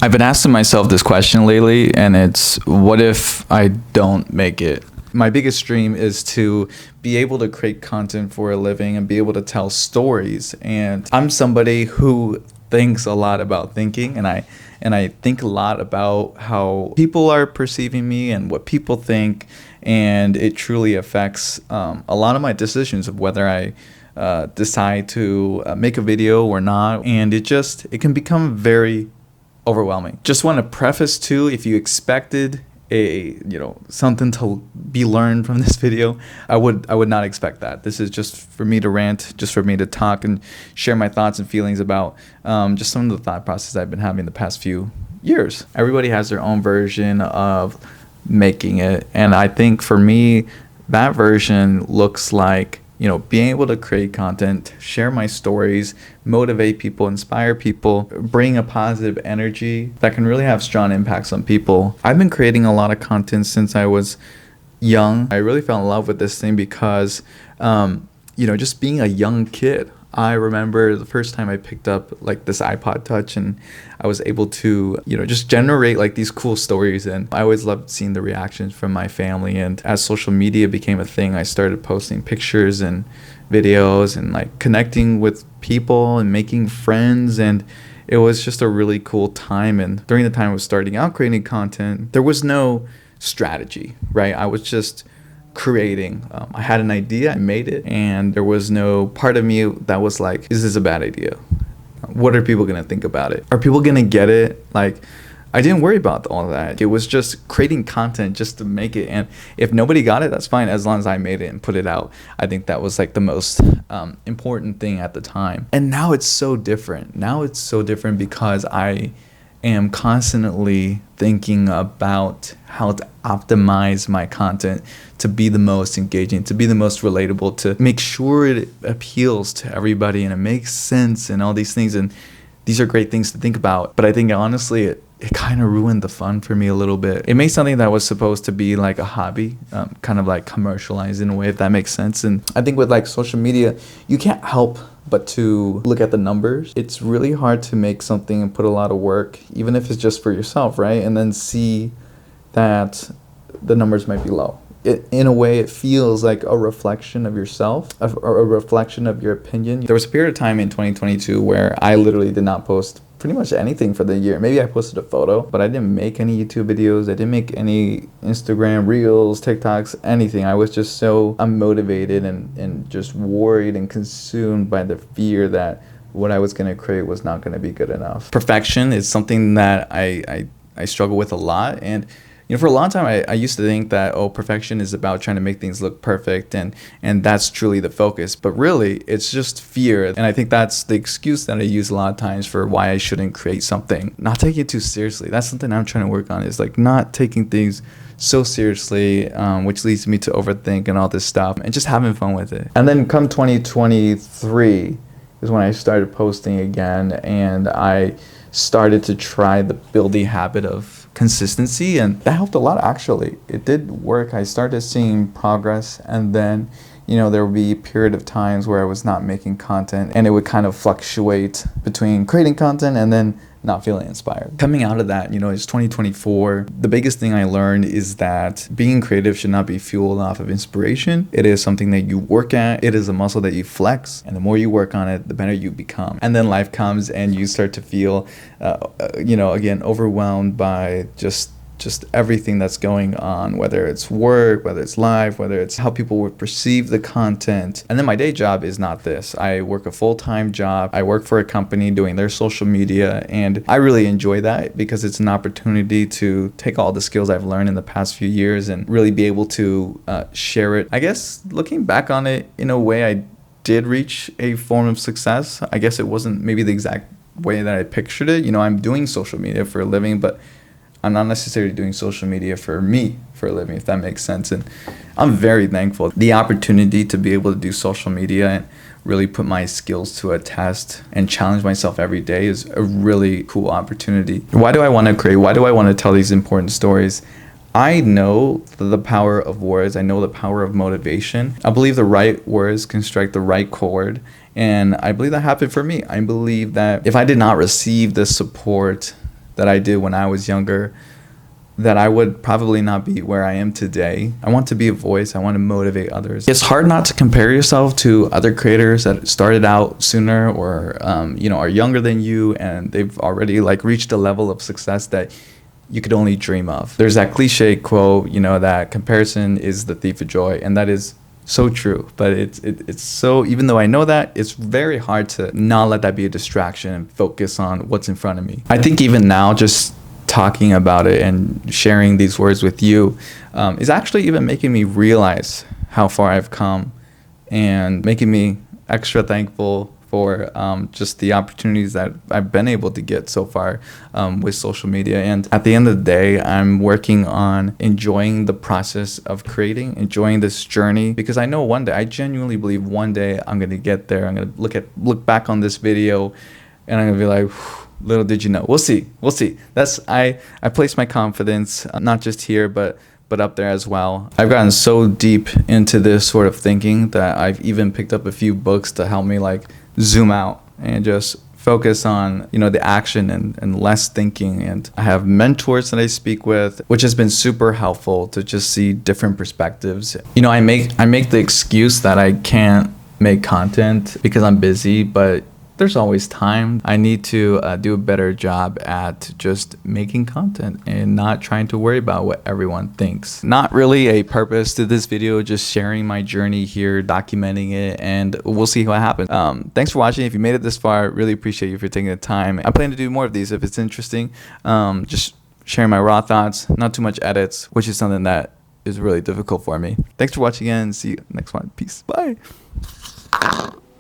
I've been asking myself this question lately, and it's, what if I don't make it? My biggest dream is to be able to create content for a living and be able to tell stories. And I'm somebody who thinks a lot about thinking, and I think a lot about how people are perceiving me and what people think, and it truly affects a lot of my decisions of whether I decide to make a video or not. And it can become very overwhelming. Just want to preface too, if you expected something to be learned from this video, I would not expect that. This is just for me to rant, just for me to talk and share my thoughts and feelings about just some of the thought process I've been having the past few years. Everybody has their own version of making it, and I think for me that version looks like being able to create content, share my stories, motivate people, inspire people, bring a positive energy that can really have strong impacts on people. I've been creating a lot of content since I was young. I really fell in love with this thing because, just being a young kid, I remember the first time I picked up like this iPod Touch, and I was able to, just generate like these cool stories. And I always loved seeing the reactions from my family. And as social media became a thing, I started posting pictures and videos and like connecting with people and making friends. And it was just a really cool time. And during the time I was starting out creating content, there was no strategy, right? I was just creating. I had an idea, I made it, and there was no part of me that was like, is this a bad idea? What are people gonna think about it? Are people gonna get it? Like, I didn't worry about all of that. It was just creating content just to make it, and if nobody got it, that's fine, as long as I made it and put it out. I think that was like the most important thing at the time. And now it's so different. Now it's so different because I am constantly thinking about how to optimize my content to be the most engaging, to be the most relatable, to make sure it appeals to everybody and it makes sense and all these things. And these are great things to think about. But I think honestly, it kind of ruined the fun for me a little bit. It made something that was supposed to be like a hobby, kind of like commercialized in a way, if that makes sense. And I think with like social media, you can't help but to look at the numbers. It's really hard to make something and put a lot of work, even if it's just for yourself, right? And then see that the numbers might be low. In a way, it feels like a reflection of yourself, a reflection of your opinion. There was a period of time in 2022 where I literally did not post pretty much anything for the year. Maybe I posted a photo, but I didn't make any YouTube videos. I didn't make any Instagram Reels, TikToks, anything. I was just so unmotivated and just worried and consumed by the fear that what I was going to create was not going to be good enough. Perfection is something that I struggle with a lot. And for a long time, I used to think that, perfection is about trying to make things look perfect, and that's truly the focus. But really, it's just fear. And I think that's the excuse that I use a lot of times for why I shouldn't create something. Not taking it too seriously. That's something I'm trying to work on, is like not taking things so seriously, which leads me to overthink and all this stuff, and just having fun with it. And then come 2023 is when I started posting again, and I started to try to build the habit of consistency, and that helped a lot. Actually, it did work. I started seeing progress, and then there would be a period of times where I was not making content, and it would kind of fluctuate between creating content and then not feeling inspired. Coming out of that, it's 2024. The biggest thing I learned is that being creative should not be fueled off of inspiration. It is something that you work at. It is a muscle that you flex, and the more you work on it, the better you become. And then life comes, and you start to feel, again, overwhelmed by just everything that's going on, whether it's work, whether it's life, whether it's how people would perceive the content. And then my day job is not this. I work a full-time job. I work for a company doing their social media, and I really enjoy that because it's an opportunity to take all the skills I've learned in the past few years and really be able to share it. I guess looking back on it, in a way, I did reach a form of success. I guess it wasn't maybe the exact way that I pictured it. I'm doing social media for a living, but I'm not necessarily doing social media for me for a living, if that makes sense. And I'm very thankful. The opportunity to be able to do social media and really put my skills to a test and challenge myself every day is a really cool opportunity. Why do I want to create? Why do I want to tell these important stories? I know the power of words. I know the power of motivation. I believe the right words can strike the right chord. And I believe that happened for me. I believe that if I did not receive the support that I did when I was younger, that I would probably not be where I am today. I want to be a voice. I want to motivate others. It's hard not to compare yourself to other creators that started out sooner or, are younger than you, and they've already like reached a level of success that you could only dream of. There's that cliche quote, that comparison is the thief of joy, and that is so true. But it's so, even though I know that, it's very hard to not let that be a distraction and focus on what's in front of me. I think even now, just talking about it and sharing these words with you is actually even making me realize how far I've come and making me extra thankful for just the opportunities that I've been able to get so far with social media. And at the end of the day, I'm working on enjoying the process of creating, enjoying this journey, because I know one day, I genuinely believe one day I'm going to get there. I'm going to look back on this video and I'm going to be like, little did you know. We'll see. I place my confidence not just here, but up there as well. I've gotten so deep into this sort of thinking that I've even picked up a few books to help me like zoom out and just focus on the action and less thinking. And I have mentors that I speak with, which has been super helpful to just see different perspectives. I make the excuse that I can't make content because I'm busy, but there's always time. I need to do a better job at just making content and not trying to worry about what everyone thinks. Not really a purpose to this video, just sharing my journey here, documenting it, and we'll see what happens. Thanks for watching. If you made it this far, really appreciate you for taking the time. I plan to do more of these if it's interesting. Just sharing my raw thoughts, not too much edits, which is something that is really difficult for me. Thanks for watching again. See you next one. Peace. Bye.